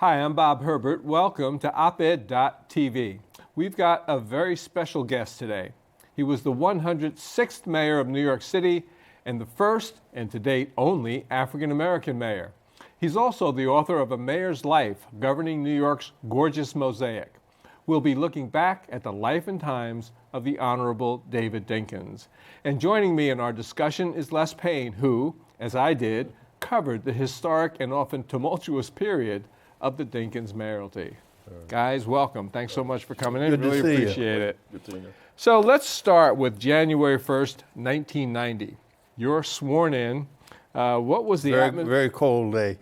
Hi, I'm Bob Herbert. Welcome to OpEd.tv. We've got a very special guest today. He was the 106th mayor of New York City and the first, and to date only, African-American mayor. He's also the author of A Mayor's Life, Governing New York's Gorgeous Mosaic. We'll be looking back at the life and times of the Honorable David Dinkins. And joining me in our discussion is Les Payne, who, as I did, covered the historic and often tumultuous period of the Dinkins mayoralty. Guys, welcome. Thanks so much for coming in. Good to really see you. appreciate it. Good to see you. So let's start with January 1st, 1990. You're sworn in. What was the Very cold day.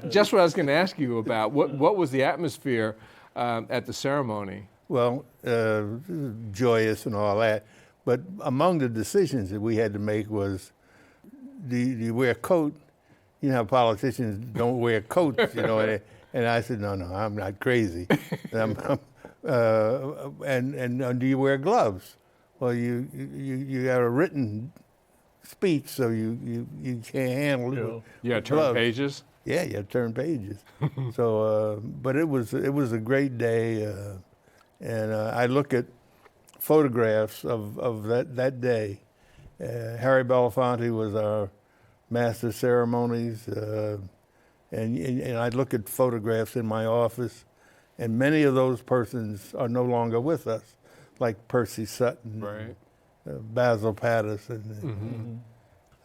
just what I was going to ask you about. What was the atmosphere at the ceremony? Well, joyous and all that. But among the decisions that we had to make was, do you wear a coat? You know how politicians don't wear coats, you know. And I said, no, I'm not crazy. And do you wear gloves? Well, you got a written speech, so you can't handle it. You got to turn gloves. pages? Yeah, you have to turn pages. So, but it was a great day, and I look at photographs of that day. Harry Belafonte was our master of ceremonies, and I look at photographs in my office, and many of those persons are no longer with us, like Percy Sutton, Right. Basil Patterson,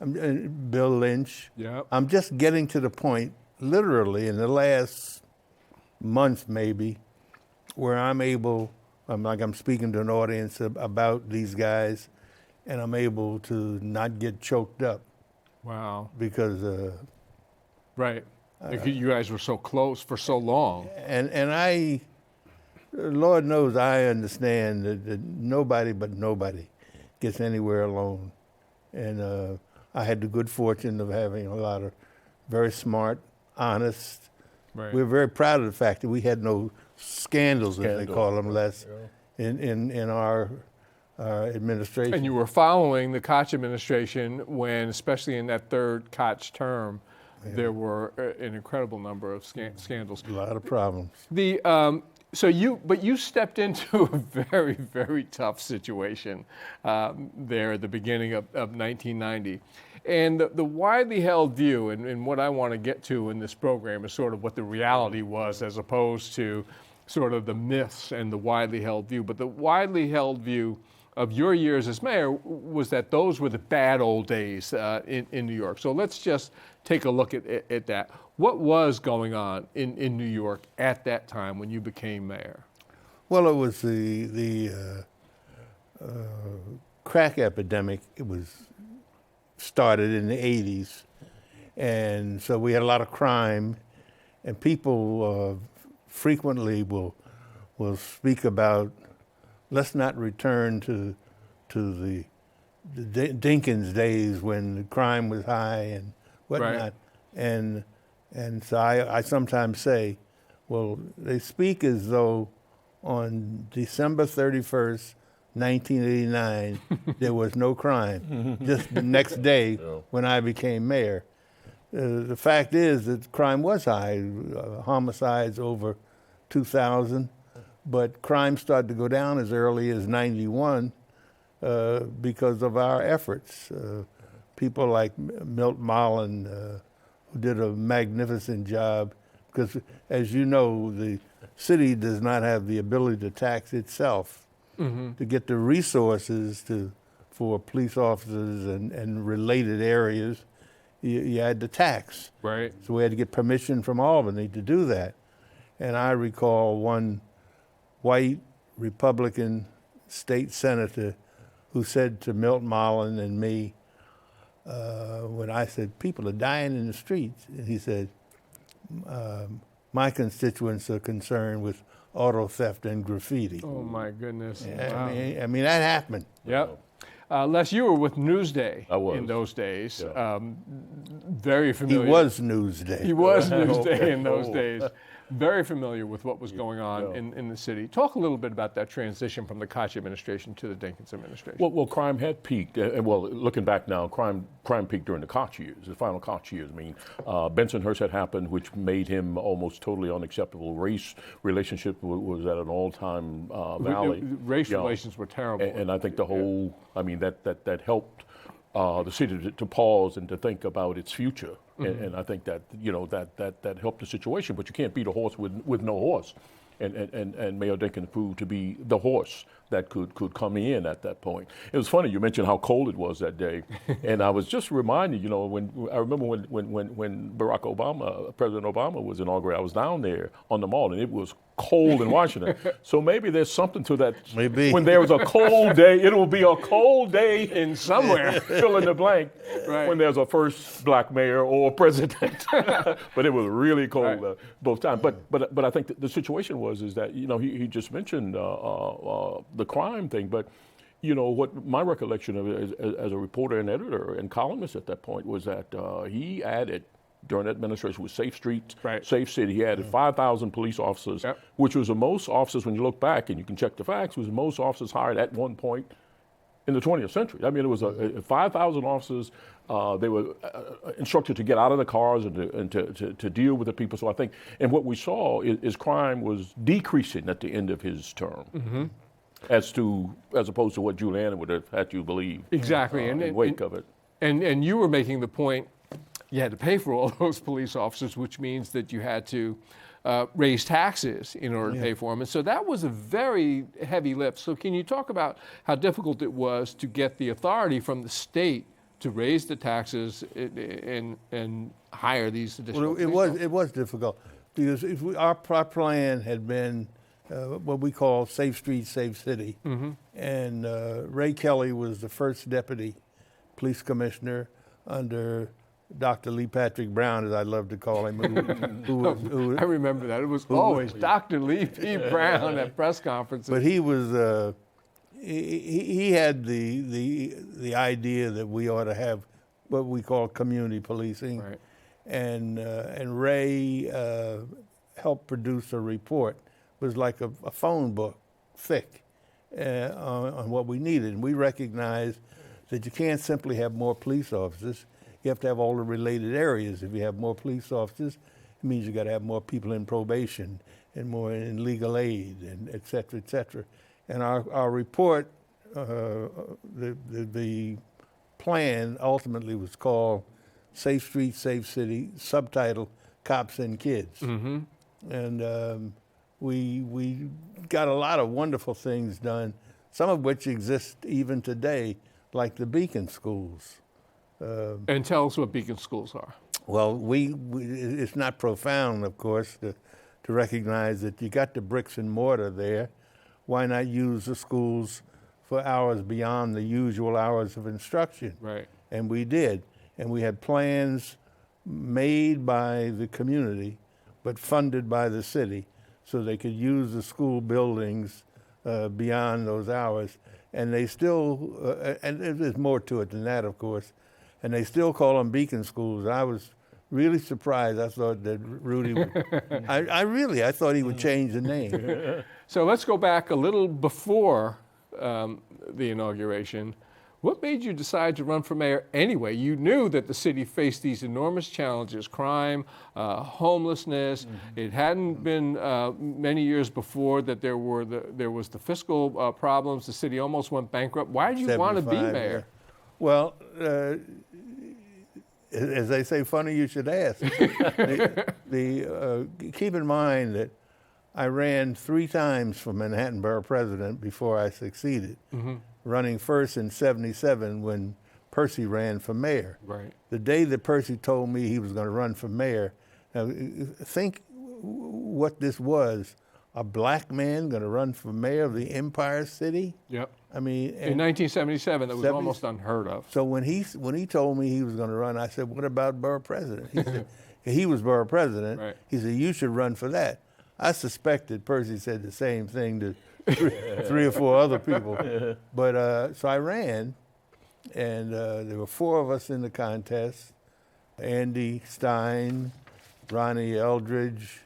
and Bill Lynch. Yep. I'm just getting to the point, literally, in the last month maybe, where I'm speaking to an audience about these guys, and I'm able to not get choked up Wow. because. Right. You guys were so close for so long. And I, Lord knows I understand that nobody but nobody gets anywhere alone. And I had the good fortune of having a lot of very smart, honest. Right. We're very proud of the fact that we had no scandals, as they call them, Les, in our administration. And you were following the Koch administration when, especially in that third Koch term, there were an incredible number of scandals. A lot of problems. But you stepped into a very, very tough situation there at the beginning of 1990. And the widely held view, and what I want to get to in this program is sort of what the reality was as opposed to sort of the myths and the widely held view. But the widely held view of your years as mayor was that those were the bad old days in New York. So let's just take a look at that. What was going on in New York at that time when you became mayor? Well, it was the crack epidemic. It was started in the 80s, and so we had a lot of crime, and people frequently will speak about, let's not return to the Dinkins days when the crime was high and whatnot. Right. And so I sometimes say, well, they speak as though on December 31st, 1989, there was no crime. Just the next day when I became mayor. The fact is that crime was high, homicides over 2,000. But crime started to go down as early as 91 because of our efforts. People like Milt Mullen, who did a magnificent job, because as you know, the city does not have the ability to tax itself. To get the resources for police officers and related areas, you had to tax. Right. So we had to get permission from Albany to do that. And I recall one white Republican state senator who said to Milt Mullen and me, when I said, people are dying in the streets, and he said, my constituents are concerned with auto theft and graffiti. Oh my goodness. Wow. Wow. I mean, that happened. Yep. Les, you were with Newsday I was. in those days. Yeah. Very He familiar. was Newsday. He was Newsday in those days. very familiar with what was going on in the city. Talk a little bit about that transition from the Koch administration to the Dinkins administration. Well, crime had peaked. Well, looking back now, crime peaked during the Koch years, the final Koch years. I mean, Bensonhurst had happened, which made him almost totally unacceptable. Race relationship was at an all-time valley. Race relations were terrible. And I think the whole, I mean, that helped the city to pause and to think about its future. And I think that, that helped the situation. But you can't beat a horse with no horse. And Mayor Dinkins proved to be the horse that could come in at that point. It was funny, you mentioned how cold it was that day. And I was just reminded, when I remember when Barack Obama, President Obama was inaugurated, I was down there on the mall and it was cold in Washington. So maybe there's something to that. Maybe. When there was a cold day, it will be a cold day in somewhere. Fill in the blank. Right. When there's a first black mayor or president. But it was really cold both times. But I think the situation is that, he just mentioned the crime thing, but what my recollection of it as a reporter and editor and columnist at that point was that he added, during that administration, with Safe Streets, Safe City, he added 5,000 police officers, which was the most officers, when you look back and you can check the facts, was the most officers hired at one point in the 20th century. I mean, it was 5,000 officers. They were instructed to get out of the cars and to deal with the people. So I think, and what we saw is crime was decreasing at the end of his term, as opposed to what Giuliani would have had you believe. Exactly, in the wake of it. And you were making the point, you had to pay for all those police officers, which means that you had to raise taxes in order to pay for them. And so that was a very heavy lift. So can you talk about how difficult it was to get the authority from the state to raise the taxes and hire these additional police officers? It was difficult because our plan had been what we call Safe Streets, Safe City. And Ray Kelly was the first deputy police commissioner under Dr. Lee Patrick Brown, as I love to call him. I remember that. It was always Dr. Lee P. Brown at press conferences. But he was, he had the idea that we ought to have what we call community policing. Right. And Ray helped produce a report. It was like a phone book, thick, on what we needed. And we recognized that you can't simply have more police officers. You have to have all the related areas. If you have more police officers, it means you got to have more people in probation and more in legal aid, and et cetera, et cetera. And our report, the plan ultimately was called Safe Streets, Safe City, subtitle Cops and Kids. And we got a lot of wonderful things done, some of which exist even today, like the Beacon schools. And tell us what Beacon schools are. Well, it's not profound, of course, to recognize that you got the bricks and mortar there. Why not use the schools for hours beyond the usual hours of instruction? Right. And we did. And we had plans made by the community, but funded by the city, so they could use the school buildings beyond those hours. And they still, and there's more to it than that, of course, and they still call them Beacon schools. I was really surprised. I thought that Rudy would, I thought he would change the name. So let's go back a little before the inauguration. What made you decide to run for mayor anyway? You knew that the city faced these enormous challenges, crime, homelessness. It hadn't been many years before that there was the fiscal problems. The city almost went bankrupt. Why did you want to be mayor? Yeah. Well, as they say, funny you should ask. Keep in mind that I ran 3 times for Manhattan Borough President before I succeeded. Running first in '77 when Percy ran for mayor. Right. The day that Percy told me he was going to run for mayor, now think what this was. A black man going to run for mayor of the Empire City? Yep. I mean, in 1977, that was 70s? almost unheard of. So when he told me he was going to run, I said, "What about borough president?" He said, he was borough president. Right. He said, "You should run for that." I suspected Percy said the same thing to 3 or 4 other people. But so I ran, and there were 4 of us in the contest: Andy Stein, Ronnie Eldridge,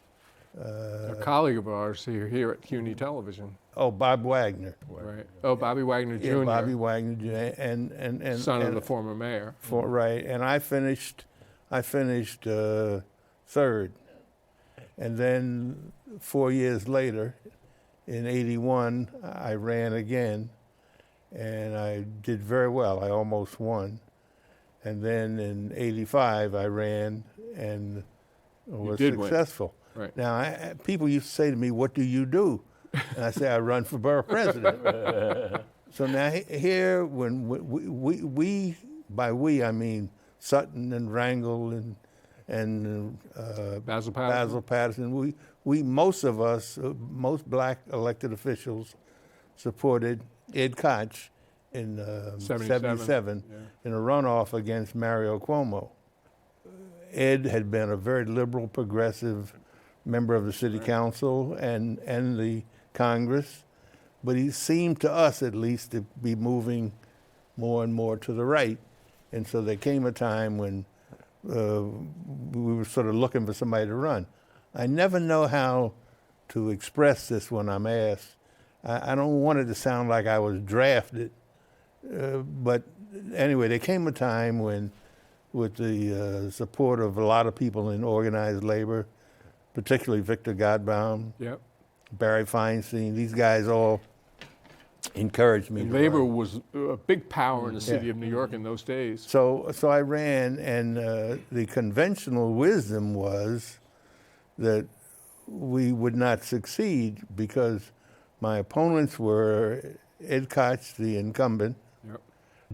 A colleague of ours here at CUNY Television. Oh, Bob Wagner. Right. Oh, Bobby Wagner Jr. Yeah, Bobby Wagner Jr. and son of the former mayor. Right, and I finished third, and then 4 years later, in '81, I ran again, and I did very well. I almost won, and then in '85 I ran and was did win. successful. Right. Now, people used to say to me, "What do you do?" And I say, "I run for borough president." So now here, when we by we I mean Sutton and Rangel and Basil Patterson. Patterson. We most of us, most black elected officials, supported Ed Koch in 77 in a runoff against Mario Cuomo. Ed had been a very liberal, progressive member of the city council and the Congress, but he seemed to us at least to be moving more and more to the right. And so there came a time when we were sort of looking for somebody to run. I never know how to express this when I'm asked. I don't want it to sound like I was drafted, but anyway, there came a time when, with the support of a lot of people in organized labor, particularly Victor Godbaum, Yep. Barry Feinstein, these guys all encouraged me. And to labor run. was a big power in the city of New York in those days. So I ran, and the conventional wisdom was that we would not succeed because my opponents were Ed Koch, the incumbent, Yep.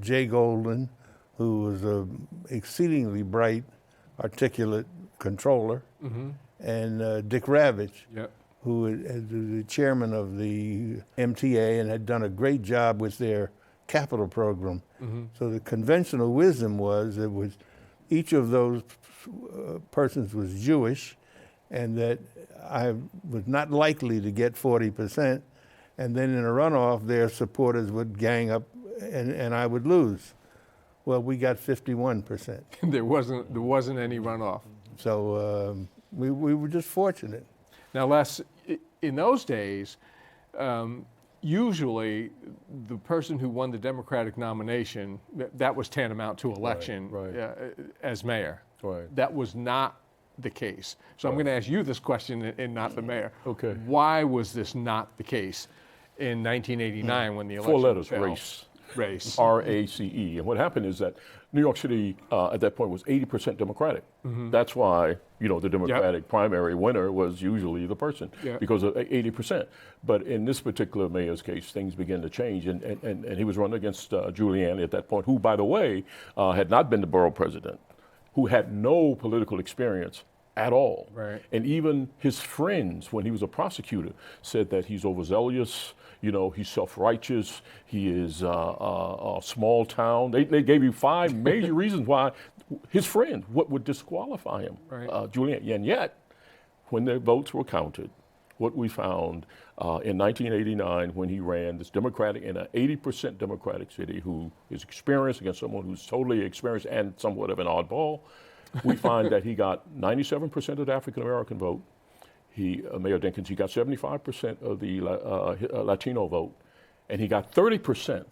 Jay Golden, who was an exceedingly bright, articulate controller, and Dick Ravitch, Yep. who is the chairman of the MTA and had done a great job with their capital program. So the conventional wisdom was that each of those persons was Jewish, and that I was not likely to get 40%, and then in a runoff, their supporters would gang up, and I would lose. Well, we got 51%. There wasn't any runoff. So we were just fortunate. Now, Les, in those days, usually the person who won the Democratic nomination, that was tantamount to election as mayor. Right. That was not the case. So I'm going to ask you this question and not the mayor. Okay. Why was this not the case in 1989 when the election 4 letters, fell? race. RACE. And what happened is that New York City at that point was 80% Democratic. That's why, the Democratic primary winner was usually the person, because of 80%. But in this particular mayor's case, things began to change. And he was running against Giuliani at that point, who, by the way, had not been the borough president, who had no political experience at all. Right. And even his friends, when he was a prosecutor, said that he's overzealous, he's self-righteous, he is a small town. They gave you 5 major reasons why his friend would disqualify him, Giuliani. And yet, when their votes were counted, what we found in 1989 when he ran this Democratic, in an 80% Democratic city who is experienced against someone who's totally experienced and somewhat of an oddball, we find that he got 97% of the African-American vote. Mayor Dinkins, he got 75% of the Latino vote, and he got 30%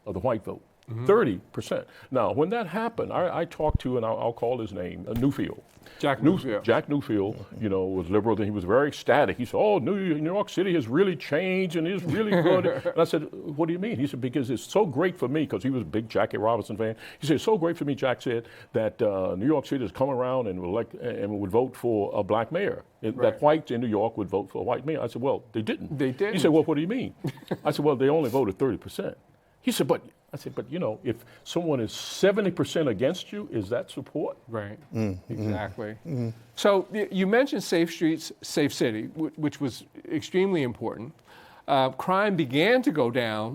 of the white vote. 30%. Now, when that happened, I talked to, and I'll call his name, Newfield. Jack Newfield. Jack Newfield, was liberal, and he was very ecstatic. He said, "Oh, New York City has really changed and is really good." And I said, "What do you mean?" He said, "Because it's so great for me," because he was a big Jackie Robinson fan. He said, "It's so great for me," Jack said, "that New York City has come around and would vote for a black mayor. That whites in New York would vote for a white mayor." I said, "Well, they didn't." They didn't. He said, "Well, what do you mean?" I said, "Well, they only voted 30%. He said, "But," I said, "But if someone is 70% against you, is that support?" Right, exactly. So you mentioned Safe Streets, Safe City, which was extremely important. Crime began to go down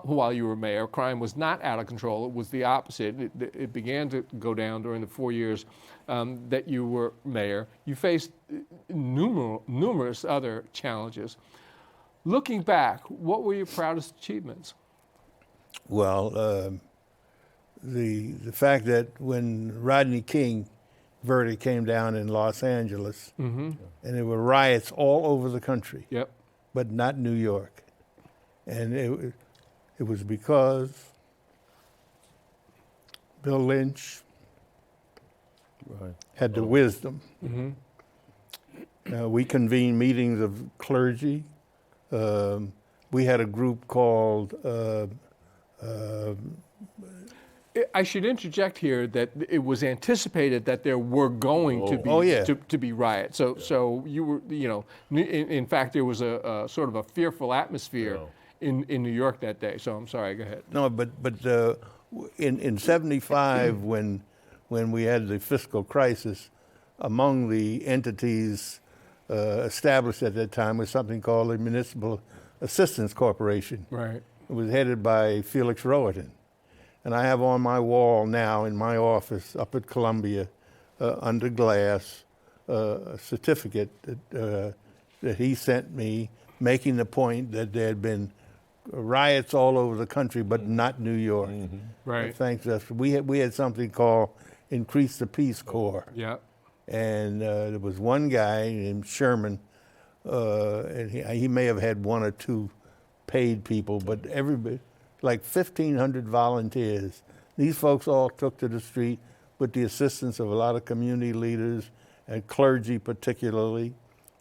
while you were mayor. Crime was not out of control. It was the opposite. It began to go down during the 4 years that you were mayor. You faced numerous other challenges. Looking back, what were your proudest achievements? Well, the fact that when Rodney King verdict came down in Los Angeles, and there were riots all over the country, Yep. but not New York. And it was because Bill Lynch Right. had the wisdom. We convened meetings of clergy. We had a group called I should interject here that it was anticipated that there were going to be Oh, yeah. to be riots. So you were, you know, in fact, there was a sort of a fearful atmosphere in New York that day. So I'm sorry. Go ahead. no, but in '75 when we had the fiscal crisis, among the entities established at that time was something called the Municipal Assistance Corporation. Right. It was headed by Felix Rohatyn. And I have on my wall now in my office up at Columbia, under glass, a certificate that he sent me making the point that there had been riots all over the country, but not New York. Right. Thanks to us. We had something called Increase the Peace Corps. Yeah. And there was one guy named Sherman, and he may have had one or two paid people, but everybody, like 1,500 volunteers. These folks all took to the street with the assistance of a lot of community leaders and clergy particularly,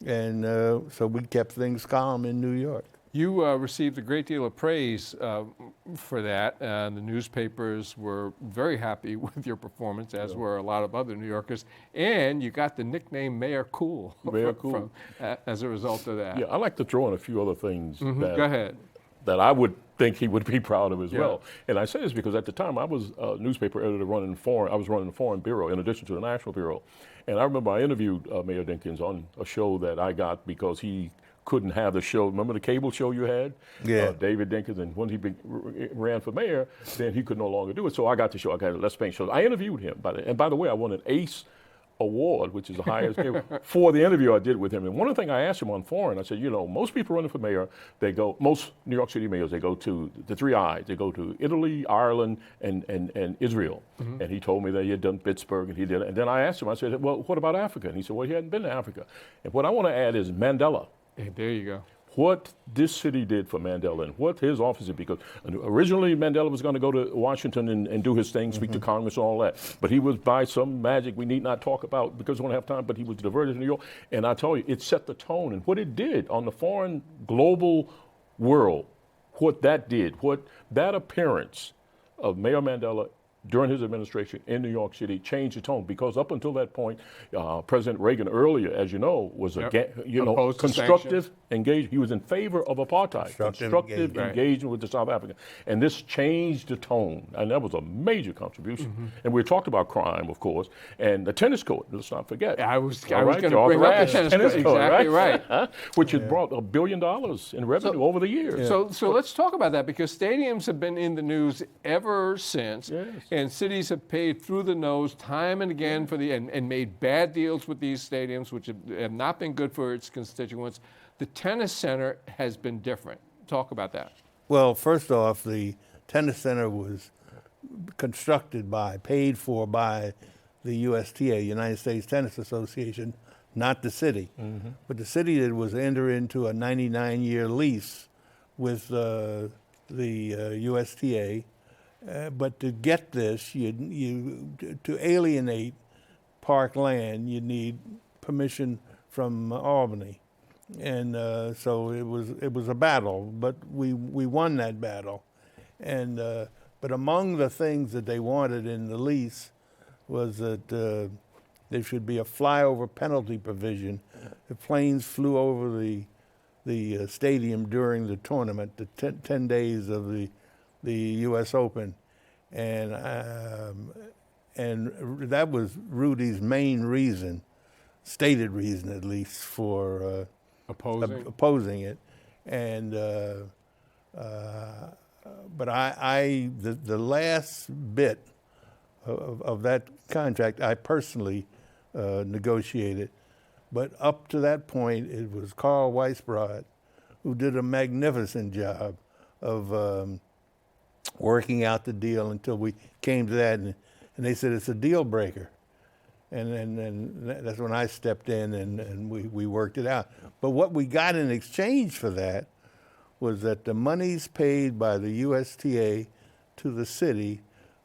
and so we kept things calm in New York. You received a great deal of praise for that. The newspapers were very happy with your performance, as were a lot of other New Yorkers. And you got the nickname Mayor Cool, Mayor Cool. as a result of that. Yeah, I like to throw in a few other things Go ahead. that I would think he would be proud of as Yeah. well. And I say this because at the time I was a newspaper editor running foreign. I was running the foreign bureau in addition to the national bureau. And I remember I interviewed Mayor Dinkins on a show that I got because he couldn't have the show. Remember the cable show you had? Yeah. David Dinkins, and when he ran for mayor, then he could no longer do it. So I got the show. I got a Let's Paint show. I interviewed him. And by the way, I won an ACE award, which is the highest for the interview I did with him. And one of the things I asked him on foreign, I said, you know, most people running for mayor, most New York City mayors, they go to the three I's. They go to Italy, Ireland, and Israel. And he told me that he had done Pittsburgh, and he did it. And then I asked him, I said, well, what about Africa? And he said, well, he hadn't been to Africa. And what I want to add is Mandela. Hey, there you go. What this city did for Mandela and what his office did, because originally Mandela was going to go to Washington and do his thing, speak to Congress and all that. But he was, by some magic we need not talk about because we don't have time, but he was diverted to New York. And I tell you, it set the tone. And what it did on the foreign global world, what that did, what that appearance of Mayor Mandela during his administration in New York City changed the tone, because up until that point, President Reagan earlier, as you know, was Opposed to constructive engagement. He was in favor of apartheid, constructive engagement. engagement with the South Africans, and this changed the tone, and that was a major contribution. And we talked about crime, of course, and the tennis court. Let's not forget. I was All going right, to bring up the Arthur tennis court. Exactly right. Which has brought $1 billion in revenue over the years. So let's talk about that, because stadiums have been in the news ever since, Yes. and cities have paid through the nose time and again for and made bad deals with these stadiums, which have not been good for its constituents. The tennis center has been different. Talk about that. Well, first off, the tennis center was paid for by the USTA, United States Tennis Association, not the city. What the city did was enter into a 99-year lease with the USTA. But to get this, to alienate park land, you need permission from Albany, and so it was a battle. But we won that battle, and but among the things that they wanted in the lease was that there should be a flyover penalty provision. If planes flew over the stadium during the tournament, the 10 days of the U.S. Open, and that was Rudy's main reason, stated reason at least, for opposing it. And but the last bit of that contract I personally negotiated, but up to that point it was Carl Weisbrod who did a magnificent job of working out the deal until we came to that, and they said it's a deal breaker. and that's when I stepped in and we worked it out. But what we got in exchange for that was that the monies paid by the USTA to the city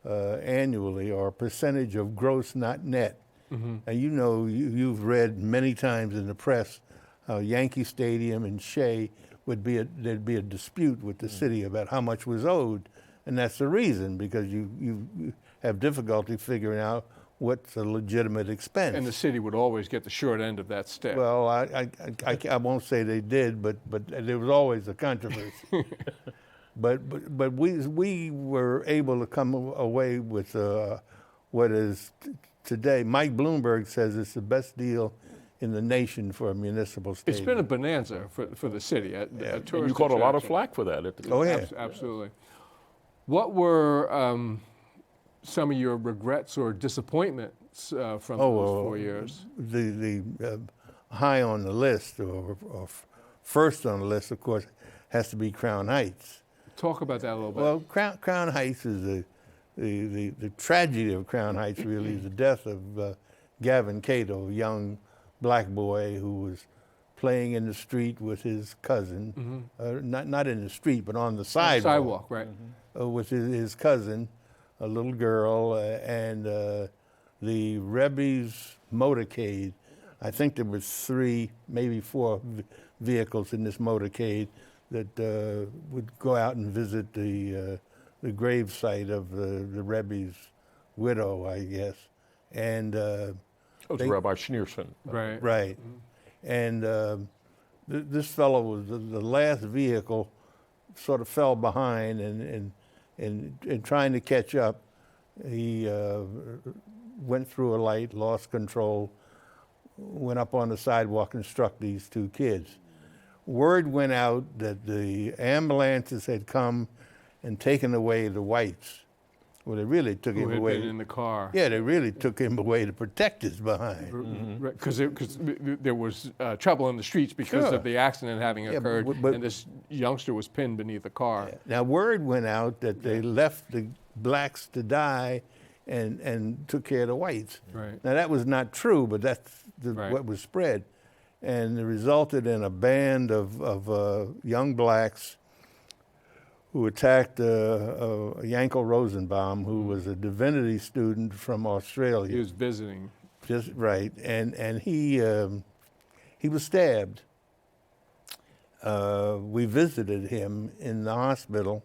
annually are a percentage of gross, not net. And you know, you've read many times in the press how Yankee Stadium and Shea there'd be a dispute with the city about how much was owed. And that's the reason, because you have difficulty figuring out what's a legitimate expense. And the city would always get the short end of that stick. Well, I won't say they did, but there was always a controversy. but we were able to come away with what is today. Mike Bloomberg says it's the best deal in the nation for a municipal stadium. It's been a bonanza for the city. A tourist And you caught a lot of attraction. flack for that at the time. Oh yeah. Absolutely. What were some of your regrets or disappointments from those 4 years? The high on the list, or first on the list, of course, has to be Crown Heights. Talk about that a little bit. Well, Crown Heights is the tragedy of Crown Heights really is the death of Gavin Cato, a young black boy who was playing in the street with his cousin, not in the street, but on the sidewalk. Right. With his cousin, a little girl, and the Rebbe's motorcade. I think there was 3, maybe 4 vehicles in this motorcade that would go out and visit the grave site of the Rebbe's widow, I guess. And That was Rabbi Schneerson. Right. right, and this fellow was the last vehicle, sort of fell behind, and trying to catch up, he went through a light, lost control, went up on the sidewalk and struck these 2 kids. Word went out that the ambulances had come and taken away the whites. Well, they really took Who him had away. been in the car. Yeah, they really took him away to protect his behind. Because there was trouble in the streets because Sure. of the accident having Yeah, occurred, but- and this youngster was pinned beneath the car. Now, word went out that they left the blacks to die and took care of the whites. Right. Now, that was not true, but that's Right. what was spread. And it resulted in a band of young blacks who attacked Yankel Rosenbaum, who was a divinity student from Australia. He was visiting. Just right, and he was stabbed. We visited him in the hospital,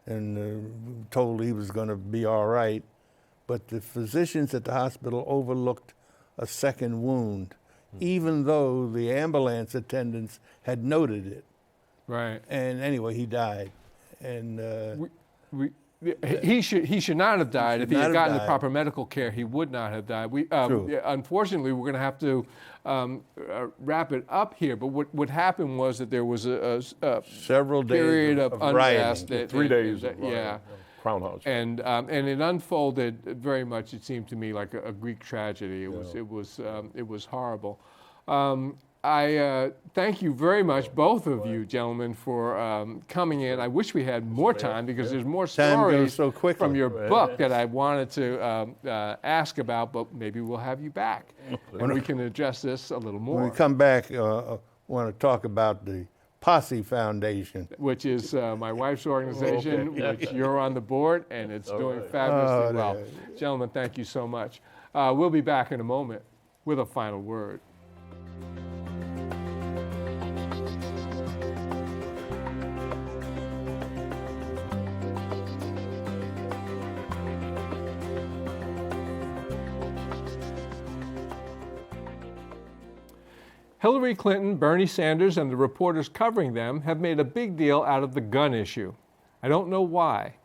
and told he was going to be all right, but the physicians at the hospital overlooked a second wound, even though the ambulance attendants had noted it. Right. And anyway, he died, and. He should not have died. If he not had have gotten the died. proper medical care, he would not have died. True. Yeah, unfortunately, we're going to have to wrap it up here. But what happened was that there was a Several days period of unrest. rioting. 3 days of yeah. Crown House. And it unfolded very much. It seemed to me like a Greek tragedy. It was horrible. I thank you very much, both of you gentlemen, for coming in. I wish we had more time because there's more Time goes stories so quickly. from your book that I wanted to ask about, but maybe we'll have you back and we can address this a little When we more, come back, want to talk about the Posse Foundation. which is my wife's organization, which you're on the board, and it's doing fabulously well. Gentlemen, thank you so much. We'll be back in a moment with a final word. Hillary Clinton, Bernie Sanders, and the reporters covering them have made a big deal out of the gun issue. I don't know why.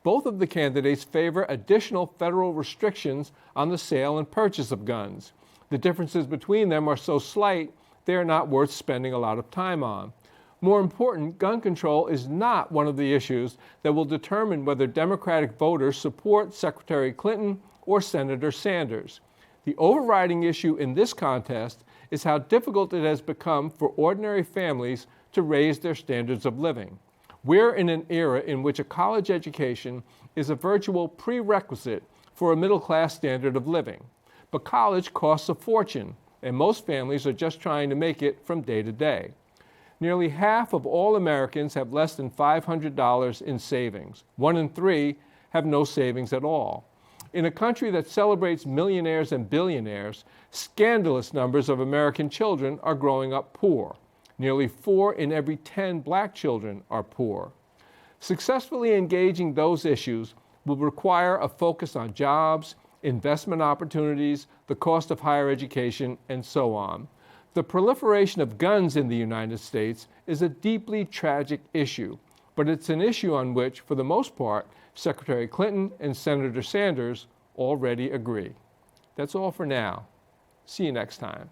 Both of the candidates favor additional federal restrictions on the sale and purchase of guns. The differences between them are so slight, they are not worth spending a lot of time on. More important, gun control is not one of the issues that will determine whether Democratic voters support Secretary Clinton or Senator Sanders. The overriding issue in this contest is how difficult it has become for ordinary families to raise their standards of living. We're in an era in which a college education is a virtual prerequisite for a middle-class standard of living. But college costs a fortune, and most families are just trying to make it from day to day. Nearly half of all Americans have less than $500 in savings. 1 in 3 have no savings at all. In a country that celebrates millionaires and billionaires, scandalous numbers of American children are growing up poor. Nearly 4 in every 10 black children are poor. Successfully engaging those issues will require a focus on jobs, investment opportunities, the cost of higher education, and so on. The proliferation of guns in the United States is a deeply tragic issue, but it's an issue on which, for the most part, Secretary Clinton and Senator Sanders already agree. That's all for now. See you next time.